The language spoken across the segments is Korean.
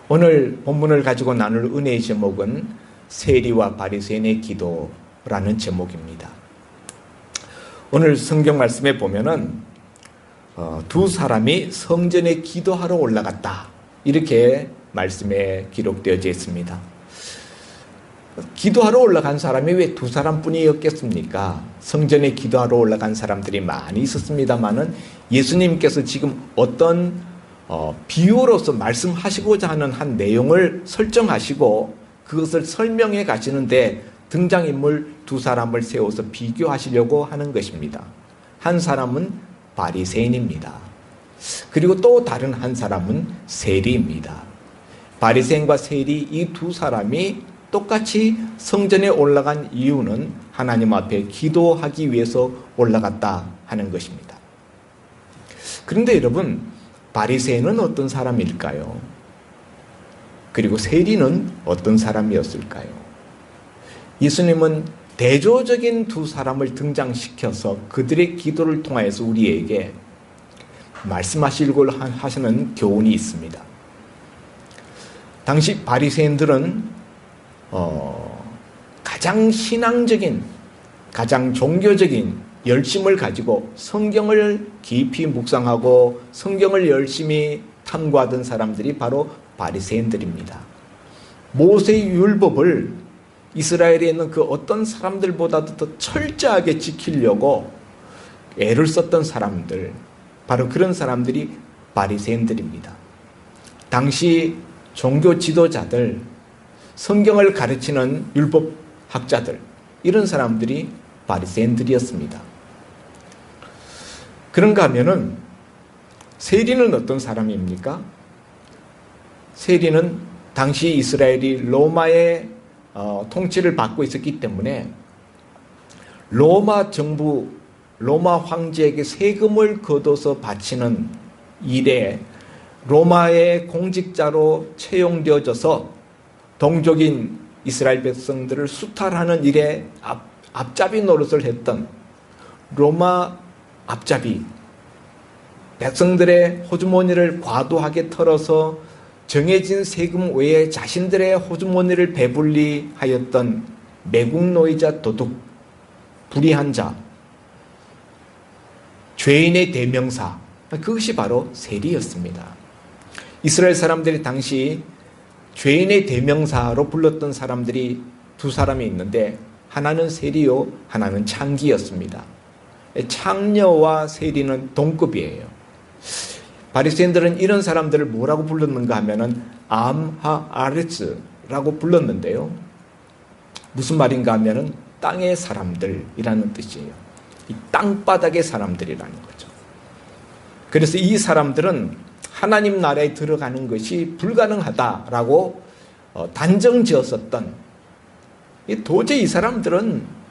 오늘 본문을 가지고 나눌 은혜의 제목은 세리와 바리새인의 기도라는 제목입니다. 오늘 성경 말씀에 보면은 두 사람이 성전에 기도하러 올라갔다, 이렇게 말씀에 기록되어져 있습니다. 기도하러 올라간 사람이 왜 두 사람뿐이었겠습니까? 성전에 기도하러 올라간 사람들이 많이 있었습니다만은 예수님께서 지금 어떤 비유로서 말씀하시고자 하는 한 내용을 설정하시고 그것을 설명해 가시는데 등장인물 두 사람을 세워서 비교하시려고 하는 것입니다. 한 사람은 바리새인입니다. 그리고 또 다른 한 사람은 세리입니다. 바리새인과 세리, 이 두 사람이 똑같이 성전에 올라간 이유는 하나님 앞에 기도하기 위해서 올라갔다 하는 것입니다. 그런데 여러분, 바리새인은 어떤 사람일까요? 그리고 세리는 어떤 사람이었을까요? 예수님은 대조적인 두 사람을 등장시켜서 그들의 기도를 통하여서 우리에게 말씀하시려고 하시는 교훈이 있습니다. 당시 바리새인들은 가장 신앙적인, 가장 종교적인 열심을 가지고 성경을 깊이 묵상하고 성경을 열심히 탐구하던 사람들이 바로 바리새인들입니다. 모세의 율법을 이스라엘에 있는 그 어떤 사람들보다도 더 철저하게 지키려고 애를 썼던 사람들, 바로 그런 사람들이 바리새인들입니다. 당시 종교 지도자들, 성경을 가르치는 율법학자들, 이런 사람들이 바리새인들이었습니다. 그런가 하면은 세리는 어떤 사람입니까? 세리는 당시 이스라엘이 로마의 통치를 받고 있었기 때문에 로마 정부, 로마 황제에게 세금을 걷어서 바치는 일에 로마의 공직자로 채용되어져서 동족인 이스라엘 백성들을 수탈하는 일에 앞잡이 노릇을 했던 로마 앞잡이, 백성들의 호주머니를 과도하게 털어서 정해진 세금 외에 자신들의 호주머니를 배불리 하였던 매국노이자 도둑, 불의한 자, 죄인의 대명사, 그것이 바로 세리였습니다. 이스라엘 사람들이 당시 죄인의 대명사로 불렀던 사람들이 두 사람이 있는데 하나는 세리요, 하나는 창기였습니다. 창녀와 세리는 동급이에요. 바리새인들은 이런 사람들을 뭐라고 불렀는가 하면은 암하아레츠라고 불렀는데요. 무슨 말인가 하면은 땅의 사람들이라는 뜻이에요. 이 땅바닥의 사람들이라는 거죠. 그래서 이 사람들은 하나님 나라에 들어가는 것이 불가능하다라고 단정 지었었던, 도저히 이 사람들은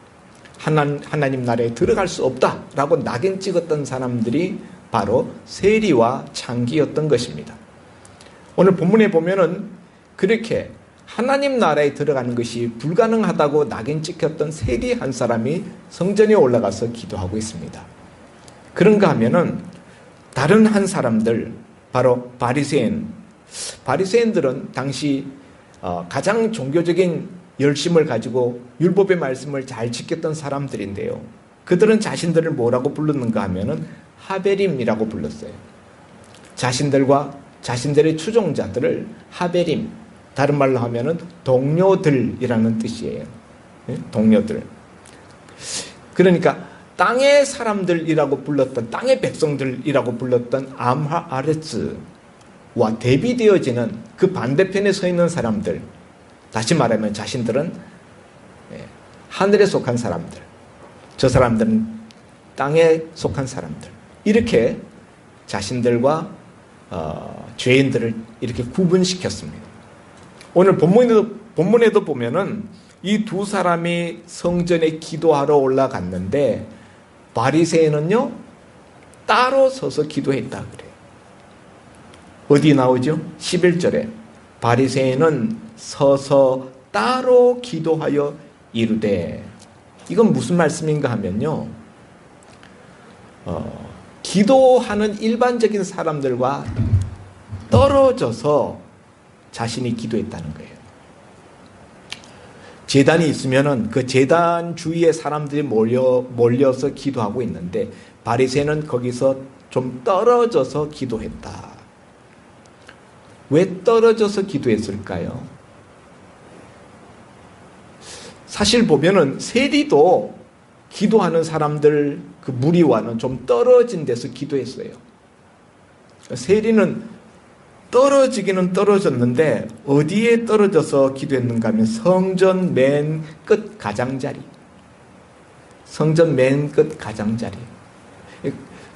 하나님 나라에 들어갈 수 없다라고 낙인 찍었던 사람들이 바로 세리와 창기였던 것입니다. 오늘 본문에 보면은 그렇게 하나님 나라에 들어가는 것이 불가능하다고 낙인 찍혔던 세리 한 사람이 성전에 올라가서 기도하고 있습니다. 그런가 하면은 다른 한 사람들, 바로 바리새인들은 당시 가장 종교적인 열심을 가지고 율법의 말씀을 잘 지켰던 사람들인데요. 그들은 자신들을 뭐라고 불렀는가 하면은 하베림이라고 불렀어요. 자신들과 자신들의 추종자들을 하베림, 다른 말로 하면은 동료들이라는 뜻이에요. 동료들. 그러니까 땅의 사람들이라고 불렀던, 땅의 백성들이라고 불렀던 암하아레츠와 대비되어지는 그 반대편에 서 있는 사람들, 다시 말하면 자신들은 하늘에 속한 사람들, 저 사람들은 땅에 속한 사람들, 이렇게 자신들과 죄인들을 이렇게 구분시켰습니다. 오늘 본문에도 보면은 이 두 사람이 성전에 기도하러 올라갔는데 바리새인은요 따로 서서 기도했다 그래요. 어디 나오죠? 11절에 바리새인은 서서 따로 기도하여 이르되, 이건 무슨 말씀인가 하면요, 기도하는 일반적인 사람들과 떨어져서 자신이 기도했다는 거예요. 제단이 있으면은 그 제단 주위에 사람들이 몰려서 기도하고 있는데 바리새인은 거기서 좀 떨어져서 기도했다. 왜 떨어져서 기도했을까요? 사실 보면은 세리도 기도하는 사람들 그 무리와는 좀 떨어진 데서 기도했어요. 세리는 떨어지기는 떨어졌는데 어디에 떨어져서 기도했는가 하면 성전 맨 끝 가장자리. 성전 맨 끝 가장자리.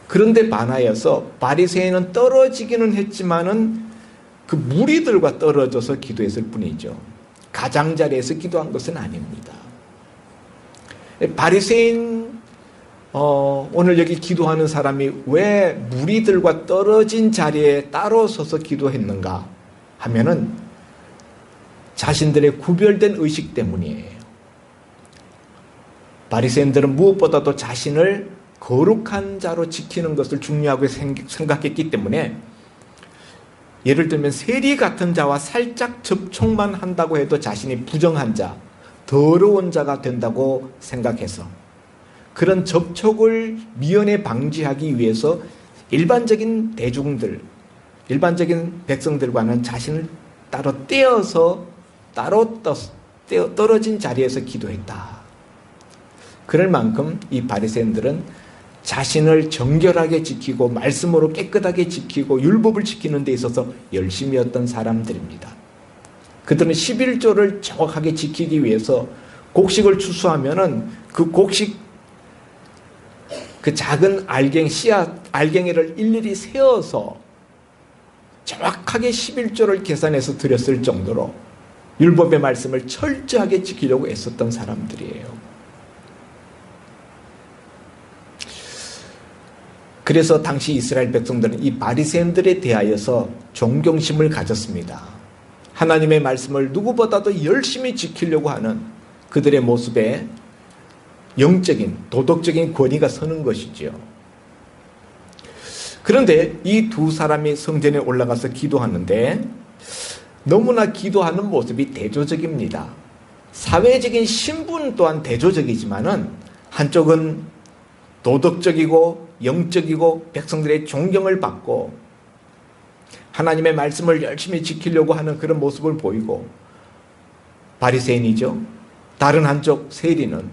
그런데 반하여서 바리새인은 떨어지기는 했지만은 그 무리들과 떨어져서 기도했을 뿐이죠. 가장자리에서 기도한 것은 아닙니다. 바리새인 오늘 여기 기도하는 사람이 왜 무리들과 떨어진 자리에 따로 서서 기도했는가 하면은 자신들의 구별된 의식 때문이에요. 바리새인들은 무엇보다도 자신을 거룩한 자로 지키는 것을 중요하게 생각했기 때문에 예를 들면 세리 같은 자와 살짝 접촉만 한다고 해도 자신이 부정한 자, 더러운 자가 된다고 생각해서 그런 접촉을 미연에 방지하기 위해서 일반적인 대중들, 일반적인 백성들과는 자신을 따로 떼어서 떨어진 자리에서 기도했다. 그럴 만큼 이 바리새인들은 자신을 정결하게 지키고 말씀으로 깨끗하게 지키고 율법을 지키는 데 있어서 열심이었던 사람들입니다. 그들은 11조를 정확하게 지키기 위해서 곡식을 추수하면은 그 곡식 그 작은 알갱이를 일일이 세어서 정확하게 11조를 계산해서 드렸을 정도로 율법의 말씀을 철저하게 지키려고 애썼던 사람들이에요. 그래서 당시 이스라엘 백성들은 이 바리새인들에 대하여서 존경심을 가졌습니다. 하나님의 말씀을 누구보다도 열심히 지키려고 하는 그들의 모습에 영적인, 도덕적인 권위가 서는 것이지요. 그런데 이 두 사람이 성전에 올라가서 기도하는데 너무나 기도하는 모습이 대조적입니다. 사회적인 신분 또한 대조적이지만은 한쪽은 도덕적이고 영적이고 백성들의 존경을 받고 하나님의 말씀을 열심히 지키려고 하는 그런 모습을 보이고 바리새인이죠. 다른 한쪽 세리는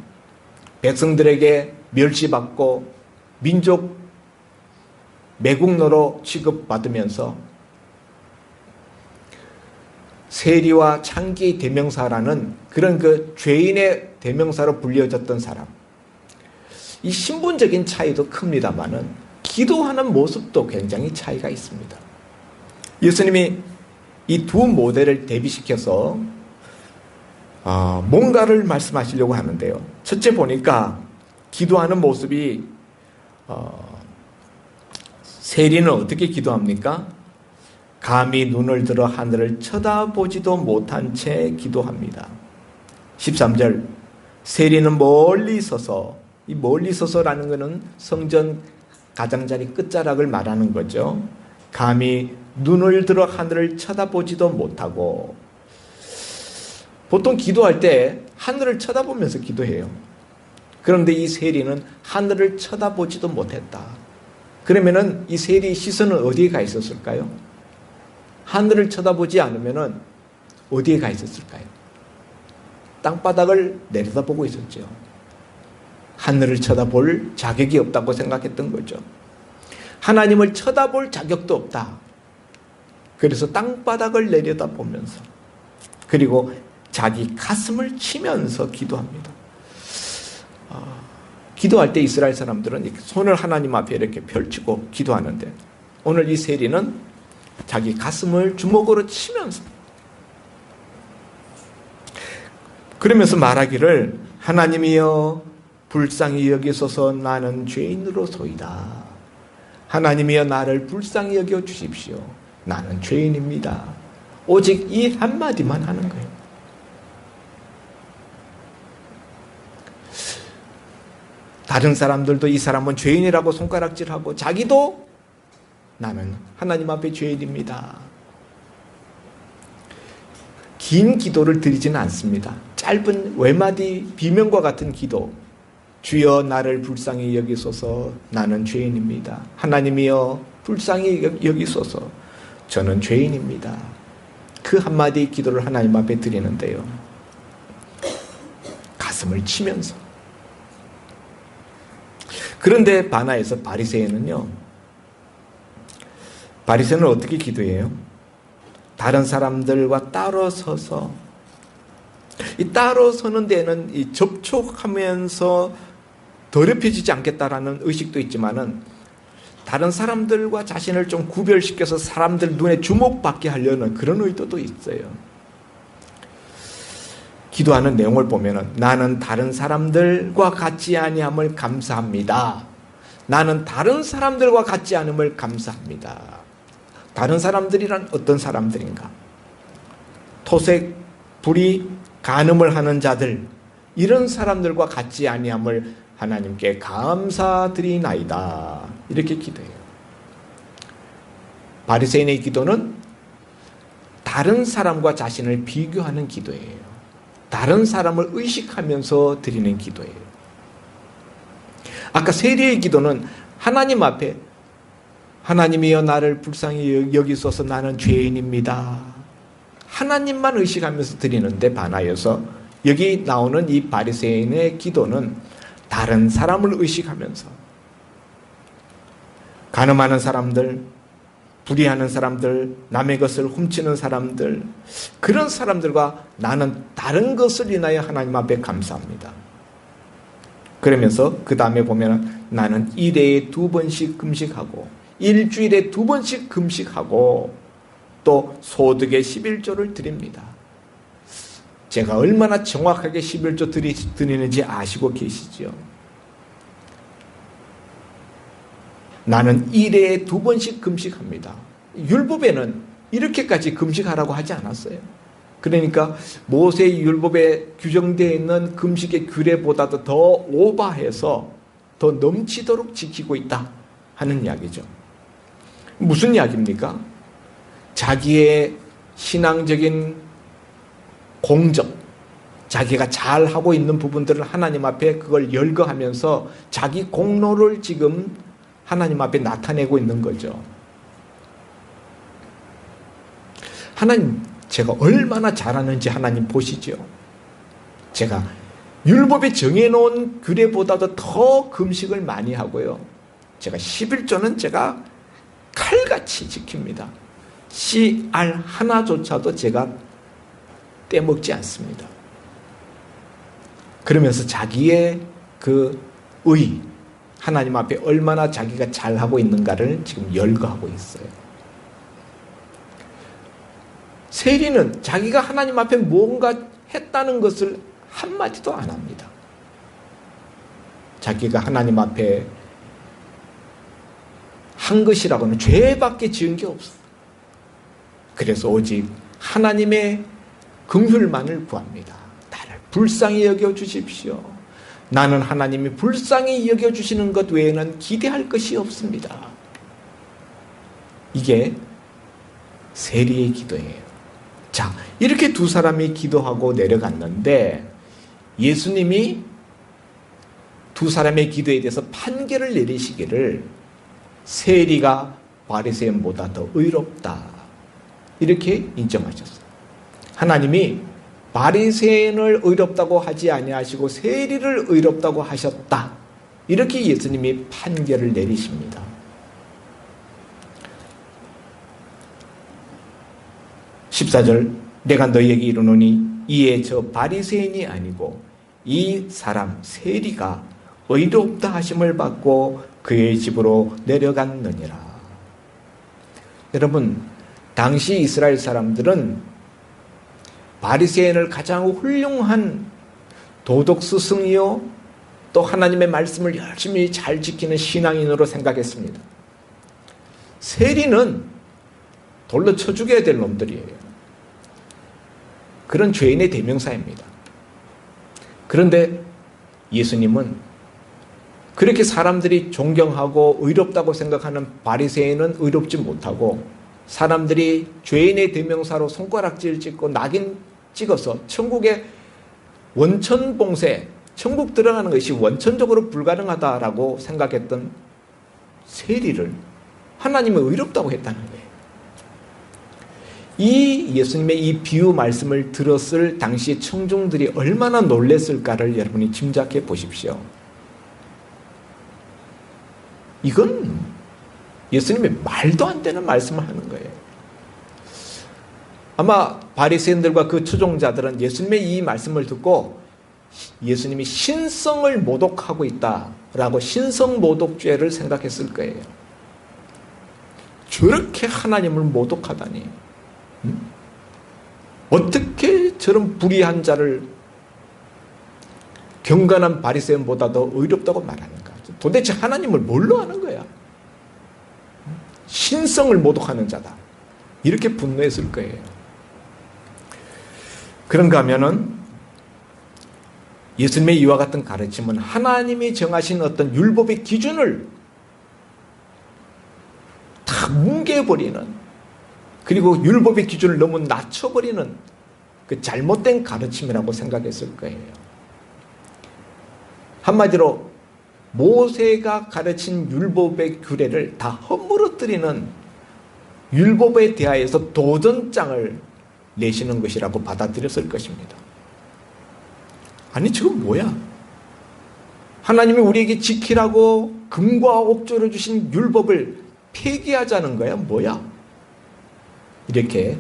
백성들에게 멸시받고 민족 매국노로 취급받으면서 세리와 창기의 대명사라는 그런 그 죄인의 대명사로 불려졌던 사람. 이 신분적인 차이도 큽니다만은 기도하는 모습도 굉장히 차이가 있습니다. 예수님이 이 두 모델을 대비시켜서 뭔가를 말씀하시려고 하는데요. 첫째 보니까 기도하는 모습이 세리는 어떻게 기도합니까? 감히 눈을 들어 하늘을 쳐다보지도 못한 채 기도합니다. 13절 세리는 멀리 서서, 이 멀리 서서라는 것은 성전 가장자리 끝자락을 말하는 거죠. 감히 눈을 들어 하늘을 쳐다보지도 못하고, 보통 기도할 때 하늘을 쳐다보면서 기도해요. 그런데 이 세리는 하늘을 쳐다보지도 못했다. 그러면은 이 세리의 시선은 어디에 가 있었을까요? 하늘을 쳐다보지 않으면은 어디에 가 있었을까요? 땅바닥을 내려다보고 있었죠. 하늘을 쳐다볼 자격이 없다고 생각했던 거죠. 하나님을 쳐다볼 자격도 없다. 그래서 땅바닥을 내려다보면서 그리고 자기 가슴을 치면서 기도합니다. 기도할 때 이스라엘 사람들은 손을 하나님 앞에 이렇게 펼치고 기도하는데 오늘 이 세리는 자기 가슴을 주먹으로 치면서 그러면서 말하기를 하나님이여 불쌍히 여기소서 나는 죄인으로소이다. 하나님이여 나를 불쌍히 여겨 주십시오. 나는 죄인입니다. 오직 이 한마디만 하는 거예요. 다른 사람들도 이 사람은 죄인이라고 손가락질하고 자기도 나는 하나님 앞에 죄인입니다. 긴 기도를 드리지는 않습니다. 짧은 외마디 비명과 같은 기도. 주여 나를 불쌍히 여기소서 나는 죄인입니다. 하나님이여 불쌍히 여기소서 저는 죄인입니다. 그 한마디 기도를 하나님 앞에 드리는데요. 가슴을 치면서. 그런데 바나에서 바리새인은요. 바리새인은 어떻게 기도해요? 다른 사람들과 따로 서서 이 따로 서는 데는 이 접촉하면서 더럽혀지지 않겠다라는 의식도 있지만은 다른 사람들과 자신을 좀 구별시켜서 사람들 눈에 주목받게 하려는 그런 의도도 있어요. 기도하는 내용을 보면은 나는 다른 사람들과 같지 아니함을 감사합니다. 나는 다른 사람들과 같지 않음을 감사합니다. 다른 사람들이란 어떤 사람들인가? 토색, 불의, 간음을 하는 자들, 이런 사람들과 같지 아니함을 하나님께 감사드리나이다. 이렇게 기도해요. 바리새인의 기도는 다른 사람과 자신을 비교하는 기도예요. 다른 사람을 의식하면서 드리는 기도예요. 아까 세리의 기도는 하나님 앞에 하나님이여 나를 불쌍히 여기소서 나는 죄인입니다. 하나님만 의식하면서 드리는데 반하여서 여기 나오는 이 바리새인의 기도는 다른 사람을 의식하면서 간음하는 사람들, 불의하는 사람들, 남의 것을 훔치는 사람들, 그런 사람들과 나는 다른 것을 인하여 하나님 앞에 감사합니다. 그러면서 그 다음에 보면 나는 일회에 2번씩 금식하고 일주일에 2번씩 금식하고 또 소득의 11조를 드립니다. 제가 얼마나 정확하게 11조 드리는지 아시고 계시죠? 나는 일회에 2번씩 금식합니다. 율법에는 이렇게까지 금식하라고 하지 않았어요. 그러니까 모세의 율법에 규정되어 있는 금식의 규례보다도 더 오버해서 더 넘치도록 지키고 있다 하는 이야기죠. 무슨 이야기입니까? 자기의 신앙적인 공적, 자기가 잘하고 있는 부분들을 하나님 앞에 그걸 열거하면서 자기 공로를 지금 하나님 앞에 나타내고 있는 거죠. 하나님, 제가 얼마나 잘하는지 하나님 보시죠. 제가 율법에 정해놓은 규례보다도 더 금식을 많이 하고요. 제가 11조는 제가 칼같이 지킵니다. 씨알 하나조차도 제가 떼먹지 않습니다. 그러면서 자기의 그 의, 하나님 앞에 얼마나 자기가 잘하고 있는가를 지금 열거하고 있어요. 세리는 자기가 하나님 앞에 뭔가 했다는 것을 한마디도 안 합니다. 자기가 하나님 앞에 한 것이라고는 죄밖에 지은 게 없어. 그래서 오직 하나님의 긍휼만을 구합니다. 나를 불쌍히 여겨주십시오. 나는 하나님이 불쌍히 여겨주시는 것 외에는 기대할 것이 없습니다. 이게 세리의 기도예요. 자, 이렇게 두 사람이 기도하고 내려갔는데 예수님이 두 사람의 기도에 대해서 판결을 내리시기를 세리가 바리새인보다 더 의롭다. 이렇게 인정하셨어요. 하나님이 바리새인을 의롭다고 하지 아니하시고 세리를 의롭다고 하셨다. 이렇게 예수님이 판결을 내리십니다. (14절) 내가 너희에게 이르노니 이에 저 바리새인이 아니고 이 사람 세리가 의롭다 하심을 받고 그의 집으로 내려갔느니라. 여러분, 당시 이스라엘 사람들은 바리새인을 가장 훌륭한 도덕 스승이요 또 하나님의 말씀을 열심히 잘 지키는 신앙인으로 생각했습니다. 세리는 돌로 쳐 죽여야 될 놈들이에요. 그런 죄인의 대명사입니다. 그런데 예수님은 그렇게 사람들이 존경하고 의롭다고 생각하는 바리새인은 의롭지 못하고 사람들이 죄인의 대명사로 손가락질 찍고 낙인 찍어서 천국의 원천 봉쇄, 천국 들어가는 것이 원천적으로 불가능하다라고 생각했던 세리를 하나님은 의롭다고 했다는 거예요. 이 예수님의 이 비유 말씀을 들었을 당시 청중들이 얼마나 놀랐을까를 여러분이 짐작해 보십시오. 이건 예수님의 말도 안 되는 말씀을 하는 거예요. 아마 바리새인들과 그 추종자들은 예수님의 이 말씀을 듣고 예수님이 신성을 모독하고 있다라고 신성모독죄를 생각했을 거예요. 저렇게 하나님을 모독하다니, 어떻게 저런 불의한 자를 경건한 바리새인보다 더 의롭다고 말하는가? 도대체 하나님을 뭘로 하는 거야? 신성을 모독하는 자다, 이렇게 분노했을 거예요. 그런가 하면은 예수님의 이와 같은 가르침은 하나님이 정하신 어떤 율법의 기준을 다 뭉개버리는, 그리고 율법의 기준을 너무 낮춰버리는 그 잘못된 가르침이라고 생각했을 거예요. 한마디로 모세가 가르친 율법의 규례를 다 허물어뜨리는, 율법에 대하여서 도전장을 내시는 것이라고 받아들였을 것입니다. 아니, 저건 뭐야? 하나님이 우리에게 지키라고 금과 옥조를 주신 율법을 폐기하자는 거야? 뭐야? 이렇게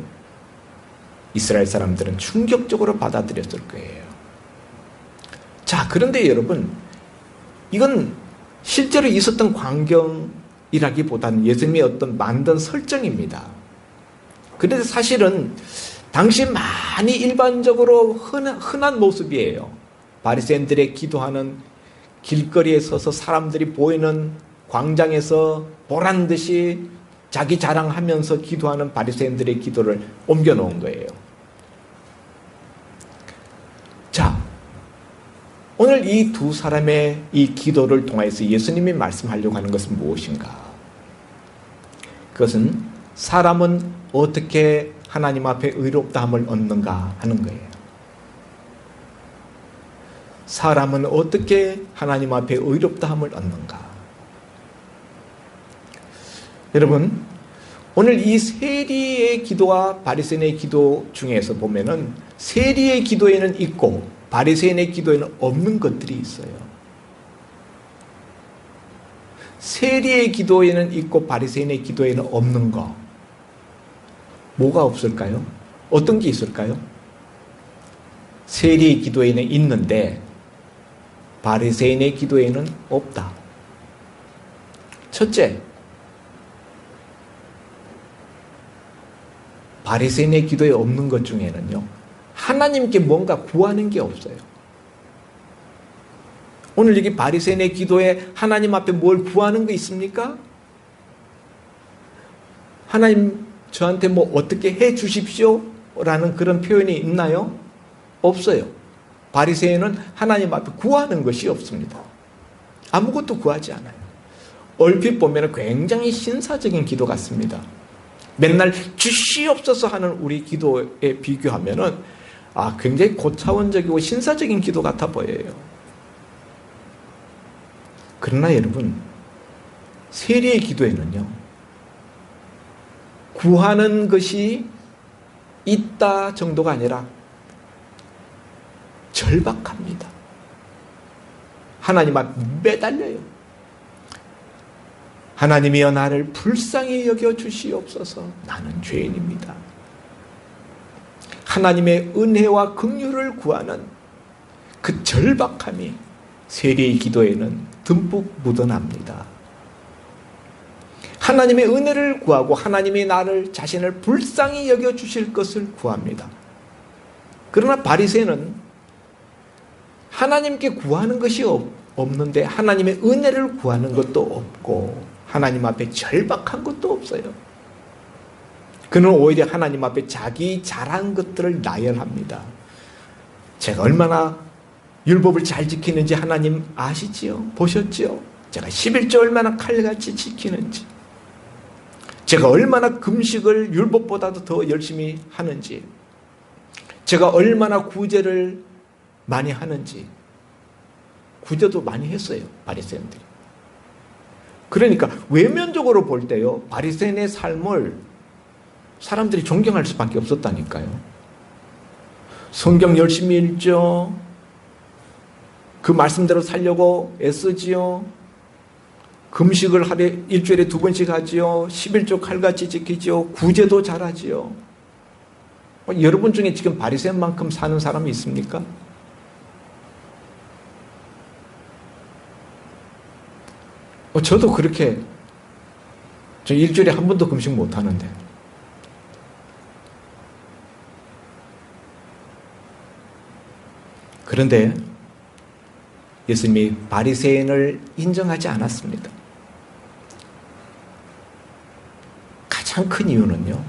이스라엘 사람들은 충격적으로 받아들였을 거예요. 자, 그런데 여러분, 이건 실제로 있었던 광경이라기보다는 예수님의 어떤 만든 설정입니다. 그런데 사실은 당시 많이 일반적으로 흔한 모습이에요. 바리새인들의 기도하는, 길거리에 서서 사람들이 보이는 광장에서 보란 듯이 자기 자랑하면서 기도하는 바리새인들의 기도를 옮겨 놓은 거예요. 자, 오늘 이 두 사람의 이 기도를 통해서 예수님이 말씀하려고 하는 것은 무엇인가? 그것은 사람은 어떻게 하나님 앞에 의롭다함을 얻는가 하는 거예요. 사람은 어떻게 하나님 앞에 의롭다함을 얻는가? 여러분, 오늘 이 세리의 기도와 바리새인의 기도 중에서 보면은 세리의 기도에는 있고 바리새인의 기도에는 없는 것들이 있어요. 세리의 기도에는 있고 바리새인의 기도에는 없는 거, 뭐가 없을까요? 어떤 게 있을까요? 세리의 기도에는 있는데 바리새인의 기도에는 없다. 첫째, 바리새인의 기도에 없는 것 중에는요, 하나님께 뭔가 구하는 게 없어요. 오늘 여기 바리새인의 기도에 하나님 앞에 뭘 구하는 거 있습니까? 하나님 저한테 뭐 어떻게 해 주십시오 라는 그런 표현이 있나요? 없어요. 바리새인은 하나님 앞에 구하는 것이 없습니다. 아무것도 구하지 않아요. 얼핏 보면 굉장히 신사적인 기도 같습니다. 맨날 주시옵소서 하는 우리 기도에 비교하면은 굉장히 고차원적이고 신사적인 기도 같아 보여요. 그러나 여러분, 세리의 기도에는요, 구하는 것이 있다 정도가 아니라 절박합니다. 하나님 앞에 매달려요. 하나님이여 나를 불쌍히 여겨 주시옵소서. 나는 죄인입니다. 하나님의 은혜와 긍휼을 구하는 그 절박함이 세리의 기도에는 듬뿍 묻어납니다. 하나님의 은혜를 구하고 하나님이 나를 자신을 불쌍히 여겨 주실 것을 구합니다. 그러나 바리새인은 하나님께 구하는 것이 없는데 하나님의 은혜를 구하는 것도 없고 하나님 앞에 절박한 것도 없어요. 그는 오히려 하나님 앞에 자기 잘한 것들을 나열합니다. 제가 얼마나 율법을 잘 지키는지 하나님 아시지요? 보셨지요? 제가 11조 얼마나 칼같이 지키는지, 제가 얼마나 금식을 율법보다도 더 열심히 하는지, 제가 얼마나 구제를 많이 하는지. 구제도 많이 했어요, 바리새인들이. 그러니까 외면적으로 볼 때요, 바리새인의 삶을 사람들이 존경할 수밖에 없었다니까요. 성경 열심히 읽죠. 그 말씀대로 살려고 애쓰지요. 금식을 하루에 일주일에 2번씩 하지요. 11조 칼같이 지키지요. 구제도 잘하지요. 여러분 중에 지금 바리새인만큼 사는 사람이 있습니까? 저도 그렇게 저 일주일에 한 번도 금식 못 하는데. 그런데 예수님이 바리새인을 인정하지 않았습니다. 가장 큰 이유는요,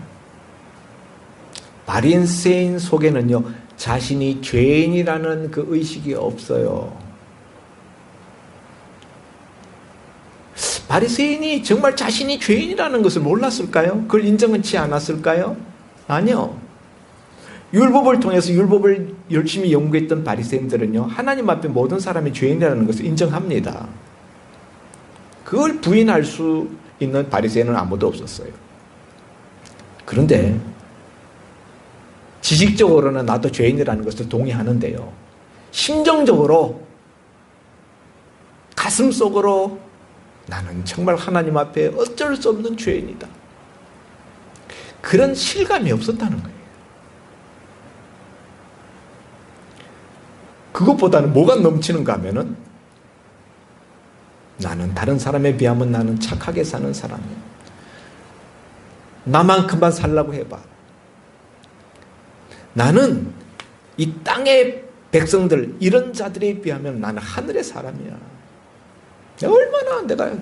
바리새인 속에는요, 자신이 죄인이라는 그 의식이 없어요. 바리새인이 정말 자신이 죄인이라는 것을 몰랐을까요? 그걸 인정하지 않았을까요? 아니요. 율법을 통해서 율법을 열심히 연구했던 바리새인들은요, 하나님 앞에 모든 사람이 죄인이라는 것을 인정합니다. 그걸 부인할 수 있는 바리새인은 아무도 없었어요. 그런데 지식적으로는 나도 죄인이라는 것을 동의하는데요, 심정적으로 가슴속으로 나는 정말 하나님 앞에 어쩔 수 없는 죄인이다, 그런 실감이 없었다는 거예요. 그것보다는 뭐가 넘치는가 하면은, 나는 다른 사람에 비하면 나는 착하게 사는 사람이야. 나만큼만 살라고 해봐. 나는 이 땅의 백성들, 이런 자들에 비하면 나는 하늘의 사람이야. 얼마나 내가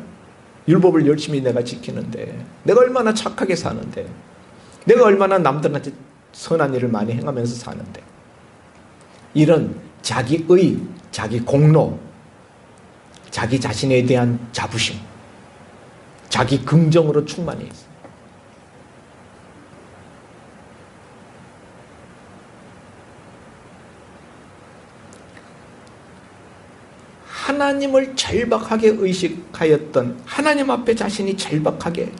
율법을 열심히 내가 지키는데, 내가 얼마나 착하게 사는데, 내가 얼마나 남들한테 선한 일을 많이 행하면서 사는데, 이런 자기의, 자기 공로, 자기 자신에 대한 자부심, 자기 긍정으로 충만해 있어요. 하나님을 절박하게 의식하였던, 하나님 앞에 자신이 절박하게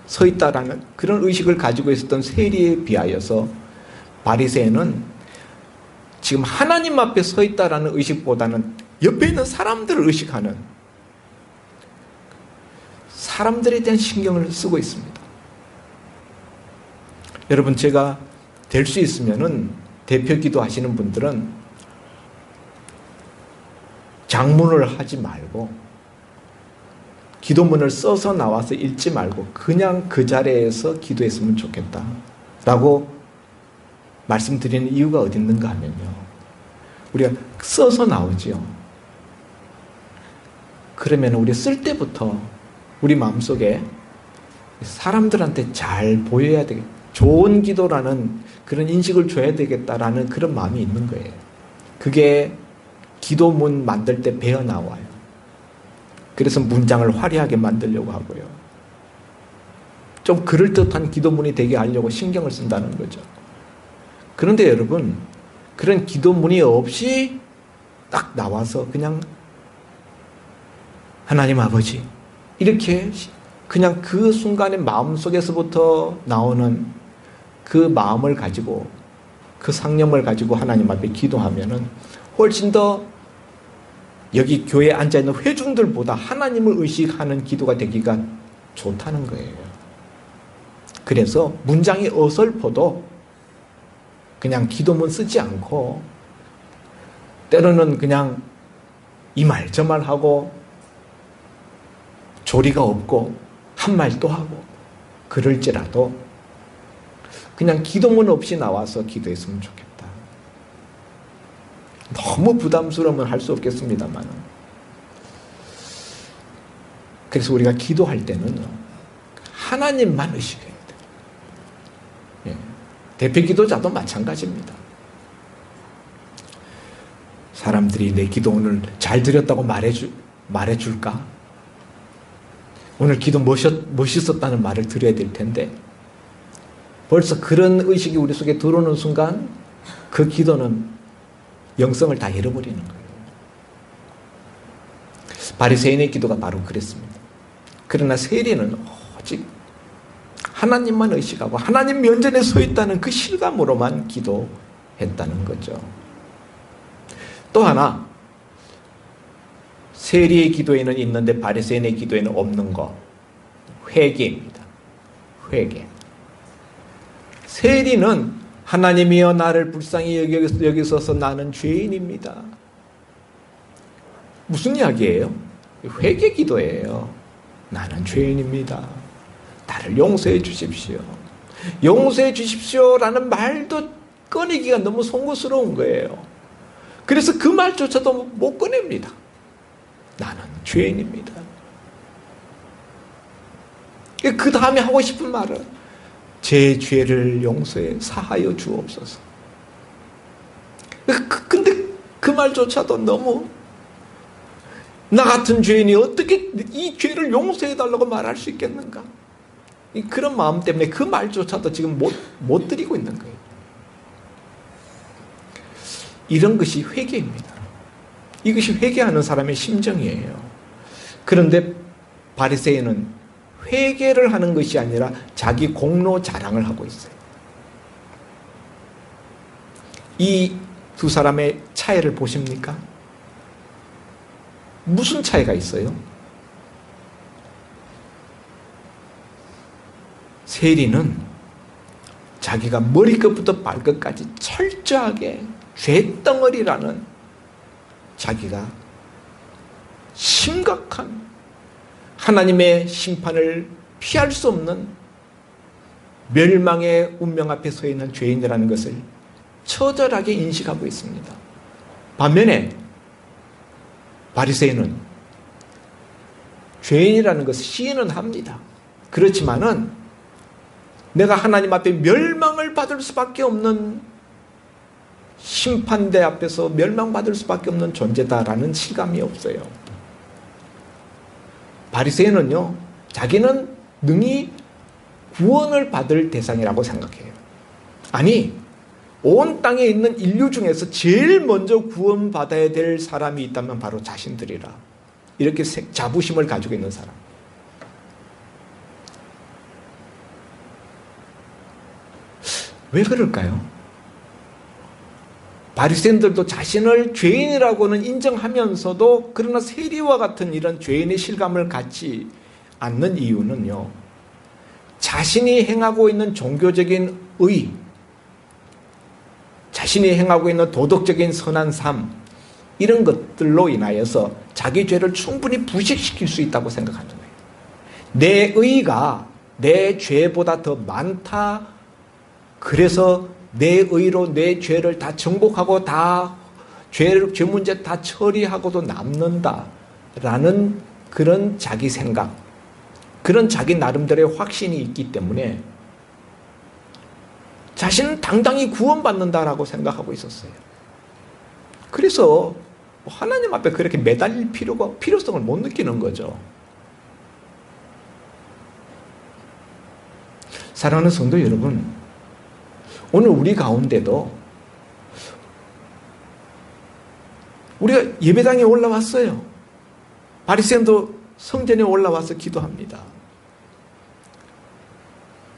서 있다라는 그런 의식을 가지고 있었던 세리에 비하여서 바리새인은 지금 하나님 앞에 서 있다라는 의식보다는 옆에 있는 사람들을 의식하는, 사람들에 대한 신경을 쓰고 있습니다. 여러분, 제가 될 수 있으면은 대표 기도하시는 분들은 장문을 하지 말고 기도문을 써서 나와서 읽지 말고 그냥 그 자리에서 기도했으면 좋겠다 라고 말씀드리는 이유가 어디 있는가 하면요, 우리가 써서 나오지요. 그러면 우리 쓸 때부터 우리 마음속에 사람들한테 잘 보여야 되겠다, 좋은 기도라는 그런 인식을 줘야 되겠다라는 그런 마음이 있는 거예요. 그게 기도문 만들 때 배어 나와요. 그래서 문장을 화려하게 만들려고 하고요, 좀 그럴듯한 기도문이 되게 하려고 신경을 쓴다는 거죠. 그런데 여러분, 그런 기도문이 없이 딱 나와서 그냥 하나님 아버지, 이렇게 그냥 그 순간에 마음속에서부터 나오는 그 마음을 가지고, 그 상념을 가지고 하나님 앞에 기도하면은 훨씬 더 여기 교회에 앉아있는 회중들보다 하나님을 의식하는 기도가 되기가 좋다는 거예요. 그래서 문장이 어설퍼도 그냥 기도문 쓰지 않고, 때로는 그냥 이 말 저 말 하고 조리가 없고 한 말 또 하고 그럴지라도 그냥 기도문 없이 나와서 기도했으면 좋겠다. 너무 부담스러우면 할 수 없겠습니다만, 그래서 우리가 기도할 때는 하나님만 의식해야 돼요. 예. 대표 기도자도 마찬가지입니다. 사람들이 내 기도 오늘 잘 드렸다고 말해줄까? 오늘 기도 멋있었다는 말을 드려야 될 텐데, 벌써 그런 의식이 우리 속에 들어오는 순간 그 기도는 영성을 다 잃어버리는 거예요. 바리새인의 기도가 바로 그랬습니다. 그러나 세리는 오직 하나님만 의식하고 하나님 면전에 서 있다는 그 실감으로만 기도했다는 거죠. 또 하나, 세리의 기도에는 있는데 바리새인의 기도에는 없는 거, 회개입니다. 회개. 세리는 하나님이여 나를 불쌍히 여기소서 나는 죄인입니다. 무슨 이야기예요? 회개 기도예요. 나는 죄인입니다. 나를 용서해 주십시오. 용서해 주십시오라는 말도 꺼내기가 너무 송구스러운 거예요. 그래서 그 말조차도 못 꺼냅니다. 나는 죄인입니다. 그 다음에 하고 싶은 말은 제 죄를 용서해 사하여 주옵소서. 근데 그 말조차도 너무 나 같은 죄인이 어떻게 이 죄를 용서해달라고 말할 수 있겠는가? 그런 마음 때문에 그 말조차도 지금 못 드리고 있는 거예요. 이런 것이 회개입니다. 이것이 회개하는 사람의 심정이에요. 그런데 바리새인은 회개를 하는 것이 아니라 자기 공로 자랑을 하고 있어요. 이 두 사람의 차이를 보십니까? 무슨 차이가 있어요? 세리는 자기가 머리끝부터 발끝까지 철저하게 죄덩어리라는 자기가 심각한 하나님의 심판을 피할 수 없는 멸망의 운명 앞에 서 있는 죄인이라는 것을 처절하게 인식하고 있습니다. 반면에 바리새인은 죄인이라는 것을 시인은 합니다. 그렇지만은 내가 하나님 앞에 멸망을 받을 수밖에 없는 심판대 앞에서 멸망받을 수밖에 없는 존재다라는 실감이 없어요. 바리새인은요, 자기는 능히 구원을 받을 대상이라고 생각해요. 아니, 온 땅에 있는 인류 중에서 제일 먼저 구원받아야 될 사람이 있다면 바로 자신들이라. 이렇게 자부심을 가지고 있는 사람. 왜 그럴까요? 바리새인들도 자신을 죄인이라고는 인정하면서도 그러나 세리와 같은 이런 죄인의 실감을 갖지 않는 이유는요, 자신이 행하고 있는 종교적인 의, 자신이 행하고 있는 도덕적인 선한 삶, 이런 것들로 인하여서 자기 죄를 충분히 부식시킬 수 있다고 생각하는 거예요. 내 의가 내 죄보다 더 많다. 그래서 내 의로 내 죄를 다 정복하고 다 죄 문제 다 처리하고도 남는다라는 그런 자기 생각, 그런 자기 나름대로의 확신이 있기 때문에 자신은 당당히 구원받는다라고 생각하고 있었어요. 그래서 하나님 앞에 그렇게 매달릴 필요성을 못 느끼는 거죠. 사랑하는 성도 여러분, 오늘 우리 가운데도 우리가 예배당에 올라왔어요. 바리새인도 성전에 올라와서 기도합니다.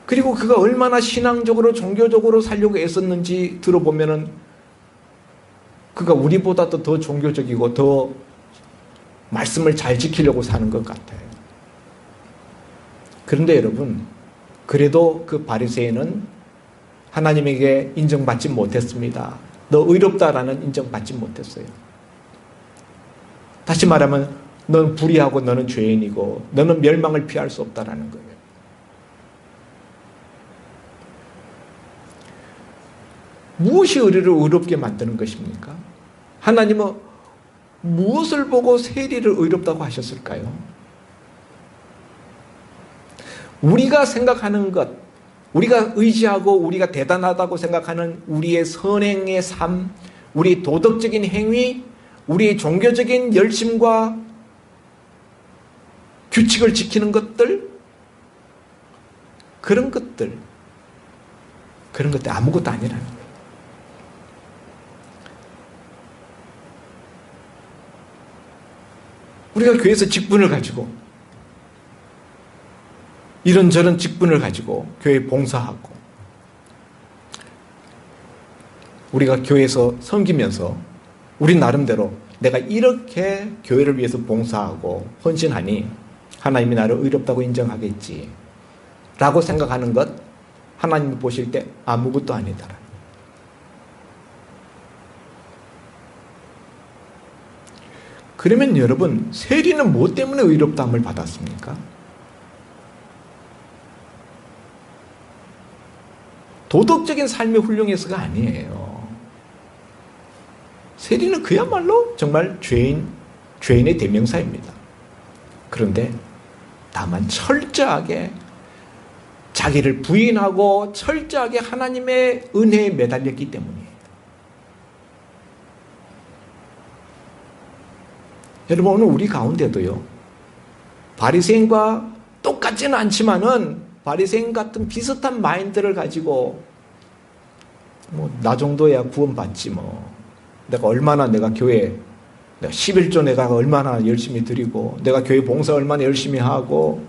그리고 그가 얼마나 신앙적으로 종교적으로 살려고 애썼는지 들어보면은 그가 우리보다도 더 종교적이고 더 말씀을 잘 지키려고 사는 것 같아요. 그런데 여러분, 그래도 그 바리새인은 하나님에게 인정받지 못했습니다. 너 의롭다라는 인정받지 못했어요. 다시 말하면 너는 불의하고 너는 죄인이고 너는 멸망을 피할 수 없다라는 거예요. 무엇이 우리를 의롭게 만드는 것입니까? 하나님은 무엇을 보고 세리를 의롭다고 하셨을까요? 우리가 생각하는 것, 우리가 의지하고 우리가 대단하다고 생각하는 우리의 선행의 삶, 우리 도덕적인 행위, 우리의 종교적인 열심과 규칙을 지키는 것들, 그런 것들 아무것도 아니라는 거예요. 우리가 교회에서 직분을 가지고 이런저런 직분을 가지고 교회 봉사하고 우리가 교회에서 섬기면서 우리 나름대로 내가 이렇게 교회를 위해서 봉사하고 헌신하니 하나님이 나를 의롭다고 인정하겠지 라고 생각하는 것 하나님이 보실 때 아무것도 아니다. 그러면 여러분, 세리는 무엇 때문에 의롭다함을 받았습니까? 도덕적인 삶이 훌륭해서가 아니에요. 세리는 그야말로 정말 죄인의 대명사입니다. 그런데 다만 철저하게 자기를 부인하고 철저하게 하나님의 은혜에 매달렸기 때문이에요. 여러분, 오늘 우리 가운데도요, 바리새인과 똑같지는 않지만은 바리새인 같은 비슷한 마인드를 가지고 나 정도야 구원받지 내가 얼마나 내가 교회 내가 11조 내가 얼마나 열심히 드리고 내가 교회 봉사 얼마나 열심히 하고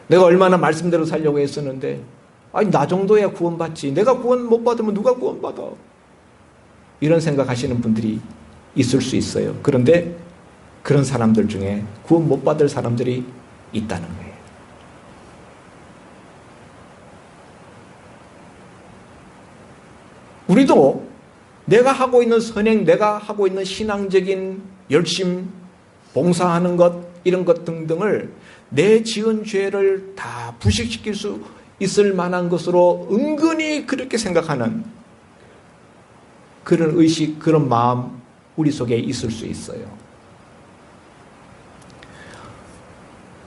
내가 얼마나 말씀대로 살려고 했었는데 아니 나 정도야 구원받지 내가 구원 못 받으면 누가 구원받아 이런 생각하시는 분들이 있을 수 있어요. 그런데 그런 사람들 중에 구원 못 받을 사람들이 있다는 거예요. 우리도 내가 하고 있는 선행, 내가 하고 있는 신앙적인 열심, 봉사하는 것, 이런 것 등등을 내 지은 죄를 다 부식시킬 수 있을 만한 것으로 은근히 그렇게 생각하는 그런 의식, 그런 마음 우리 속에 있을 수 있어요.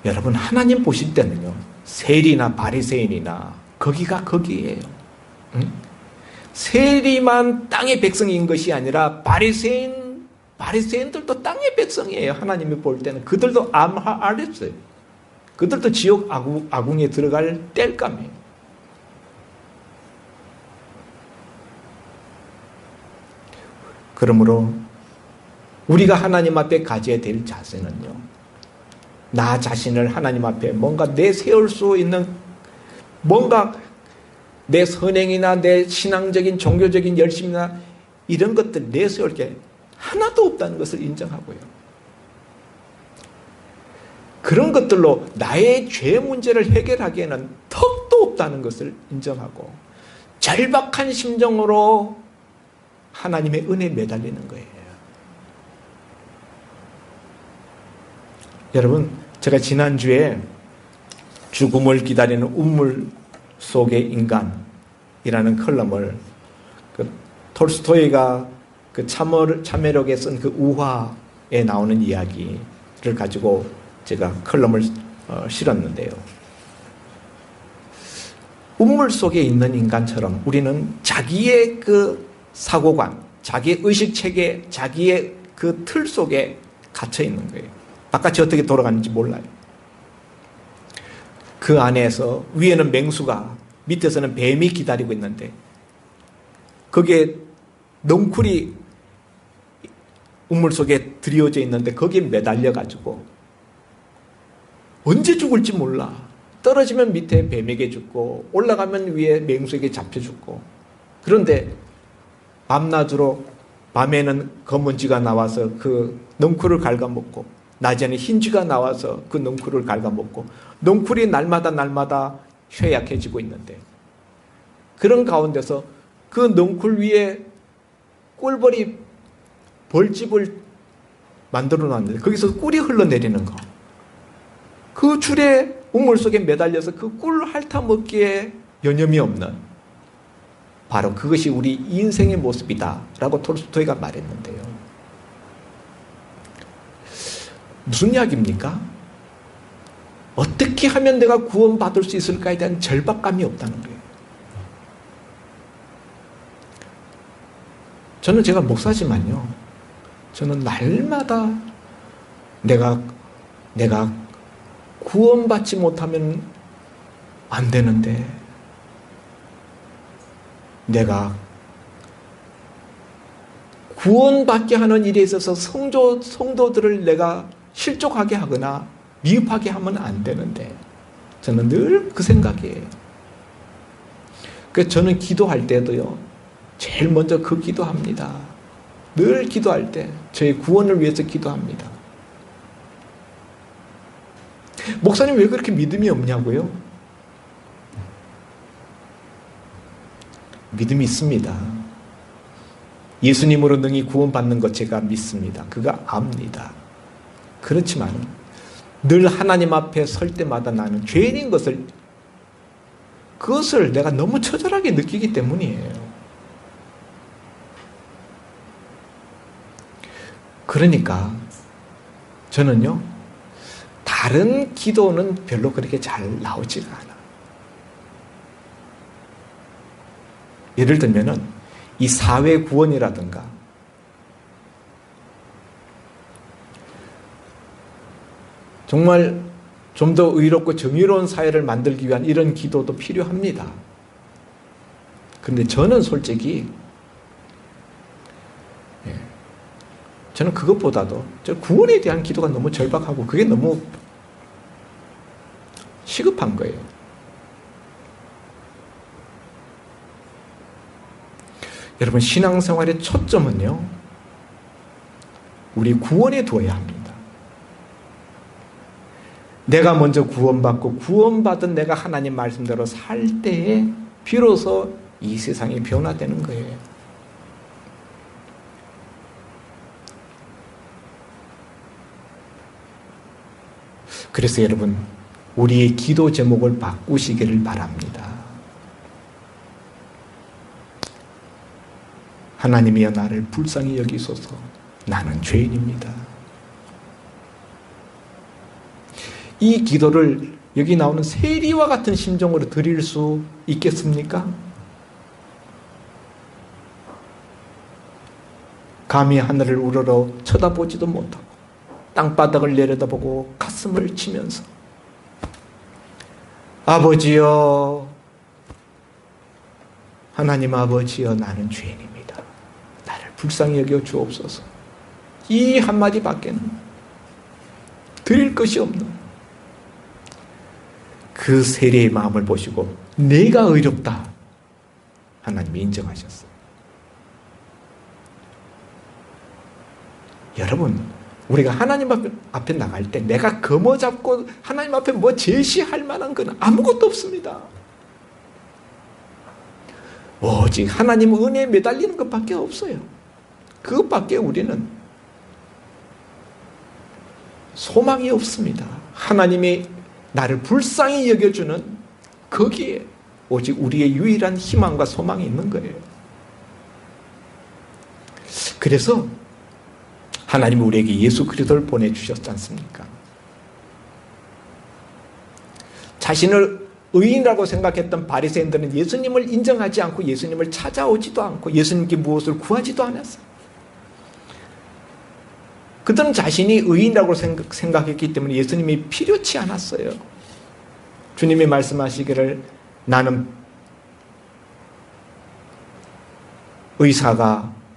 여러분, 하나님 보실 때는요, 세리나 바리새인이나 거기가 거기예요. 응? 세리만 땅의 백성인 것이 아니라 바리새인들도 땅의 백성이에요. 하나님이 볼 때는 그들도 암하알했어요. 그들도 지옥 아궁에 들어갈 땔감이에요. 그러므로 우리가 하나님 앞에 가져야 될 자세는요, 나 자신을 하나님 앞에 뭔가 내세울 수 있는 뭔가 내 선행이나 내 신앙적인 종교적인 열심이나 이런 것들 내세울 게 하나도 없다는 것을 인정하고요. 그런 것들로 나의 죄 문제를 해결하기에는 턱도 없다는 것을 인정하고 절박한 심정으로 하나님의 은혜에 매달리는 거예요. 여러분, 제가 지난주에 죽음을 기다리는 우물 속의 인간이라는 컬럼을 톨스토이가 그 참회록에 쓴 그 우화에 나오는 이야기를 가지고 제가 컬럼을 실었는데요. 우물 속에 있는 인간처럼 우리는 자기의 그 사고관, 자기의 의식체계, 자기의 그 틀 속에 갇혀 있는 거예요. 바깥이 어떻게 돌아가는지 몰라요. 그 안에서 위에는 맹수가 밑에서는 뱀이 기다리고 있는데 거기에 넝쿨이 우물 속에 들여져 있는데 거기에 매달려 가지고 언제 죽을지 몰라. 떨어지면 밑에 뱀에게 죽고 올라가면 위에 맹수에게 잡혀 죽고. 그런데 밤낮으로 밤에는 검은 쥐가 나와서 그 넝쿨을 갉아먹고 낮에는 흰 쥐가 나와서 그 넝쿨을 갉아먹고 넝쿨이 날마다 쇠약해지고 있는데 그런 가운데서 그 넝쿨 위에 꿀벌이 벌집을 만들어 놨는데 거기서 꿀이 흘러내리는 거. 그 줄에 우물 속에 매달려서 그 꿀 핥아 먹기에 여념이 없는 바로 그것이 우리 인생의 모습이다 라고 톨스토이가 말했는데요. 무슨 이야기입니까? 어떻게 하면 내가 구원받을 수 있을까에 대한 절박감이 없다는 거예요. 저는 제가 목사지만요, 저는 날마다 내가 구원받지 못하면 안 되는데 내가 구원받게 하는 일에 있어서 성도들을 내가 실족하게 하거나 미흡하게 하면 안 되는데 저는 늘 그 생각이에요. 그래서 저는 기도할 때도요, 제일 먼저 그 기도합니다. 늘 기도할 때 저의 구원을 위해서 기도합니다. 목사님 왜 그렇게 믿음이 없냐고요? 믿음이 있습니다. 예수님으로 능히 구원받는 것 제가 믿습니다. 그가 압니다. 그렇지만 늘 하나님 앞에 설 때마다 나는 죄인인 것을, 그것을 내가 너무 처절하게 느끼기 때문이에요. 그러니까 저는요, 다른 기도는 별로 그렇게 잘 나오지가 않아. 예를 들면은 이 사회 구원이라든가 정말 좀 더 의롭고 정의로운 사회를 만들기 위한 이런 기도도 필요합니다. 그런데 저는 솔직히 저는 그것보다도 저 구원에 대한 기도가 너무 절박하고 그게 너무 시급한 거예요. 여러분, 신앙생활의 초점은요, 우리 구원에 두어야 합니다. 내가 먼저 구원받고 구원받은 내가 하나님 말씀대로 살 때에 비로소 이 세상이 변화되는 거예요. 그래서 여러분, 우리의 기도 제목을 바꾸시기를 바랍니다. 하나님이여 나를 불쌍히 여기소서. 나는 죄인입니다. 이 기도를 여기 나오는 세리와 같은 심정으로 드릴 수 있겠습니까? 감히 하늘을 우러러 쳐다보지도 못하고 땅바닥을 내려다보고 가슴을 치면서 아버지여, 하나님 아버지여, 나는 죄인입니다. 나를 불쌍히 여겨 주옵소서. 이 한마디밖에는 드릴 것이 없는 그 세리의 마음을 보시고 내가 의롭다 하나님이 인정하셨어요. 여러분, 우리가 하나님 앞에 나갈 때 내가 거머 잡고 하나님 앞에 뭐 제시할 만한 건 아무것도 없습니다. 오직 하나님 은혜에 매달리는 것밖에 없어요. 그것밖에 우리는 소망이 없습니다. 하나님이 나를 불쌍히 여겨주는 거기에 오직 우리의 유일한 희망과 소망이 있는 거예요. 그래서 하나님이 우리에게 예수 그리스도를 보내주셨지 않습니까? 자신을 의인이라고 생각했던 바리새인들은 예수님을 인정하지 않고 예수님을 찾아오지도 않고 예수님께 무엇을 구하지도 않았어요. 그들은 자신이 의인이라고 생각했기 때문에 예수님이 필요치 않았어요. 주님이 말씀하시기를 나는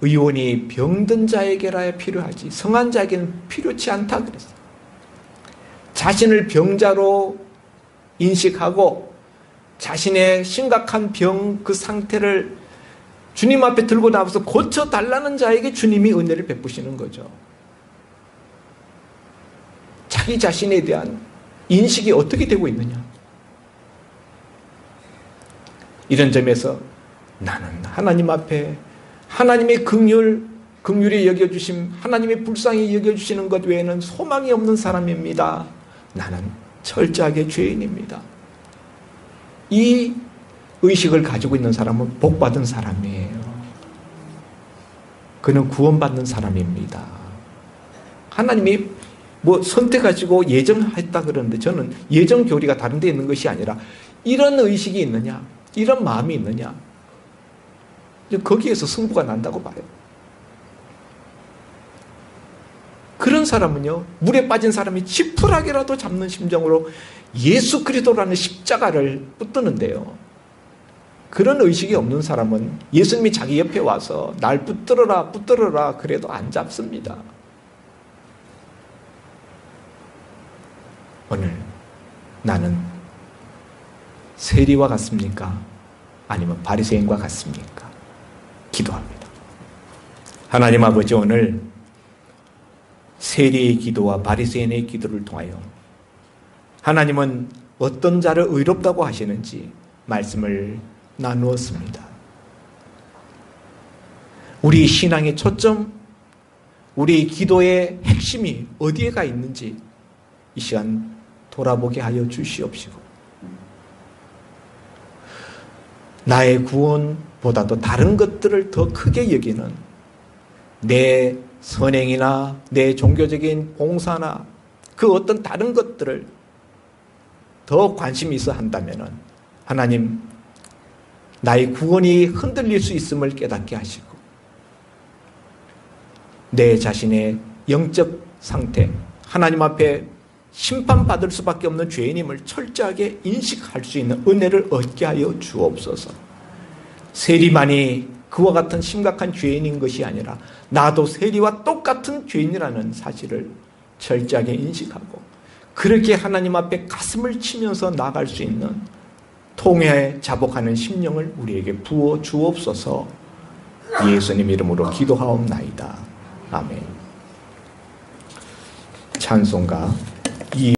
의원이 병든 자에게라야 필요하지 성한 자에게는 필요치 않다 그랬어요. 자신을 병자로 인식하고 자신의 심각한 병 그 상태를 주님 앞에 들고 나와서 고쳐달라는 자에게 주님이 은혜를 베푸시는 거죠. 자기 자신에 대한 인식이 어떻게 되고 있느냐. 이런 점에서 나는 하나님 앞에 하나님의 긍휼히 여겨주심, 하나님의 불쌍히 여겨주시는 것 외에는 소망이 없는 사람입니다. 나는 철저하게 죄인입니다. 이 의식을 가지고 있는 사람은 복받은 사람이에요. 그는 구원받는 사람입니다. 하나님이 뭐 선택하시고 예정했다 그러는데 저는 예정 교리가 다른 데 있는 것이 아니라 이런 의식이 있느냐, 이런 마음이 있느냐, 거기에서 승부가 난다고 봐요. 그런 사람은요, 물에 빠진 사람이 지푸라기라도 잡는 심정으로 예수 그리스도라는 십자가를 붙드는데요. 그런 의식이 없는 사람은 예수님이 자기 옆에 와서 날 붙들어라 그래도 안 잡습니다. 오늘 나는 세리와 같습니까? 아니면 바리새인과 같습니까? 기도합니다. 하나님 아버지, 오늘 세리의 기도와 바리새인의 기도를 통하여 하나님은 어떤 자를 의롭다고 하시는지 말씀을 나누었습니다. 우리 신앙의 초점, 우리 기도의 핵심이 어디에가 있는지 이 시간 돌아보게 하여 주시옵시고, 나의 구원보다도 다른 것들을 더 크게 여기는 내 선행이나 내 종교적인 봉사나 그 어떤 다른 것들을 더 관심이 있어 한다면 하나님, 나의 구원이 흔들릴 수 있음을 깨닫게 하시고 내 자신의 영적 상태, 하나님 앞에 심판받을 수밖에 없는 죄인임을 철저하게 인식할 수 있는 은혜를 얻게 하여 주옵소서. 세리만이 그와 같은 심각한 죄인인 것이 아니라 나도 세리와 똑같은 죄인이라는 사실을 철저하게 인식하고 그렇게 하나님 앞에 가슴을 치면서 나아갈 수 있는 통회에 자복하는 심령을 우리에게 부어 주옵소서. 예수님 이름으로 기도하옵나이다. 아멘. 찬송가